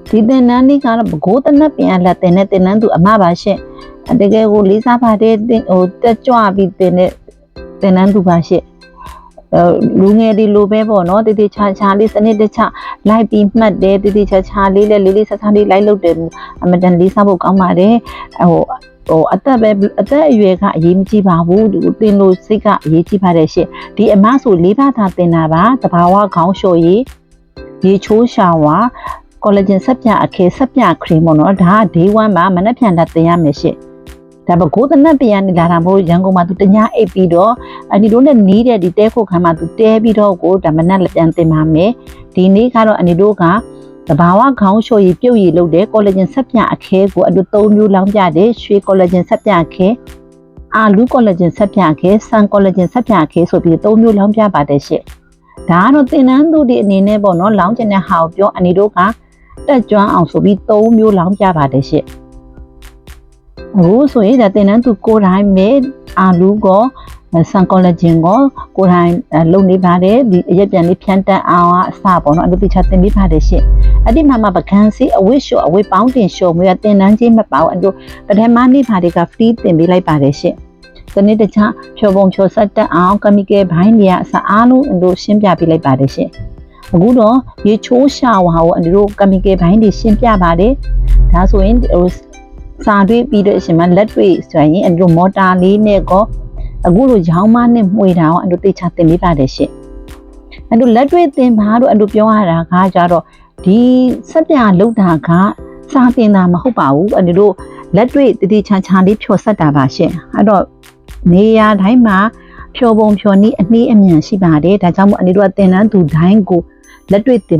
ဒီတင်နန်းလေးကတော့ဘကိုးတနက်ပြန်လက်တင်တဲ့တင်နန်းသူအမပါရှင့်တကယ်ကိုလေးစားပါတဲ့ဟိုတက်ကြွပြီးတင်တဲ့တင်နန်းသူပါရှင့်လူငယ်ဒီလိုပဲပေါ့နော်တတိချာချာလေးစနစ်တကျလိုက်ပြီးမှတ်တယ်တတိချာချာလေးလေးလေးဆဆလေးလိုက်လုပ်တယ်အမတန်လေးစားဖို့ကောင်းပါတယ်အသက်အရွယ်ကအရေးမကြီးပါဘူးတင်လို့စိတ်ကအရေးကြီးပါတယ်ရှင့်ဒီအမဆိုလေးပါးသာတင်တာပါတဘာဝခေါင်းလျှော်ရည်ရေချိုးရှာဝါကောလာဂျင်ဆက်ပြအခဲဆက်ပြခရီးပေါ့နော်ဒါက day 1မှာမနက်ဖြန်တာတင်ရမယ်ရှင့်ဒါပကိုးတနက်ပြန်နေလာတာမဟုတ်ရန်ကုန်မှာသူတညအိပ်ပြီးတော့အနီတို့နဲ့နီးတဲ့ဒီတဲဖို့ခန်းမှာသူတဲပြီးတော့ကိုဒါမနက်ပြန်တင်ပါမယ်ဒီနေ့ကတော့အနီတို့ကတဘာဝခေါင်းလျှော်ရည်ပြုတ်ရည်လုပ်တဲ့ကောလာဂျင်ဆက်ပြအခဲကိုအတူ၃မျိုးလောင်းပြတယ်ရွှေကောလာဂျင်ဆက်ပြအခဲအာလူကောလာဂျင်ဆက်ပြအခဲဆန်ကောလာဂျင်ဆက်ပြအခဲဆိုပြီး၃မျိုးလောင်းပြပါတယ်ရှင့်ဒါကတော့သင်တန်းသူတွေအနေနဲ့ပေါ့နော်လောင်းကျင်တဲ့ဟာကိုပြောအနီတို့ကတက်ကြွအောင်ဆိုပြီး၃မျိုးလောင်းပြပါတယ်ရှင့်အခုဆိုရင်ဒါသင်တန်းသူကိုယ်တိုင်မဲ့အာလူကောဆန်ကောလာဂျင်ကိုယ်တိုင်လုပ်နေပါတယ်ဒီအရက်ပြန်လေးဖြန်းတက်အောင်အစပေါ့နော်အလုပ်တိချတင်ပေးပါတယ်ရှင့်အဲ့ဒီမှာပကန်းစီအဝတ်လျှော်အဝတ်ပေါင်းတင်လျှော်မျိုးသင်တန်းချင်းမပေါ့အဲ့လိုပထမနေ့ပါတွေက free တင်ပေးလိုက်ပါတယ်ရှင့်စနစ်တကျဖြောပုံဖြောဆက်တက်အောင်ကမီကယ်ဘိုင်းတွေကအစအားလုံးတို့ရှင်းပြပေးလိုက်ပါတယ်ရှင့်အခုတော့ရေချိုးရှာဝါကိုအန်တို့ကမီကယ်ဘိုင်းတွေရှင်းပြပါတယ်ဒါဆိုရင်စာတွေးပြီးတဲ့အချိန်မှာလက်တွေဆိုရင်အန်တို့မော်တာလေးနဲ့ကောအခုလိုရောင်းမနဲ့မှွေတာကိုအန်တို့သိချတင်ပေးပါတယ်ရှင့်အန်တို့လက်တွေတင်ပါတော့အန်တို့ပြောရတာကကြတော့ဒီဆက်ပြလောက်တာကစာတင်တာမဟုတ်ပါဘူးအန်တို့လက်တွေတတိချာချာလေးဖြော်ဆက်တာပါရှင့်အဲ့တော့နေရာတိုင်းမှာဖြော်ပုံဖြော်နည်းအနည်းအမြန်ရှိပါတယ်ဒါကြောင့်မို့အန်တို့ကတင်တန်းသူတိုင်းကိုလက်တွေ့တင်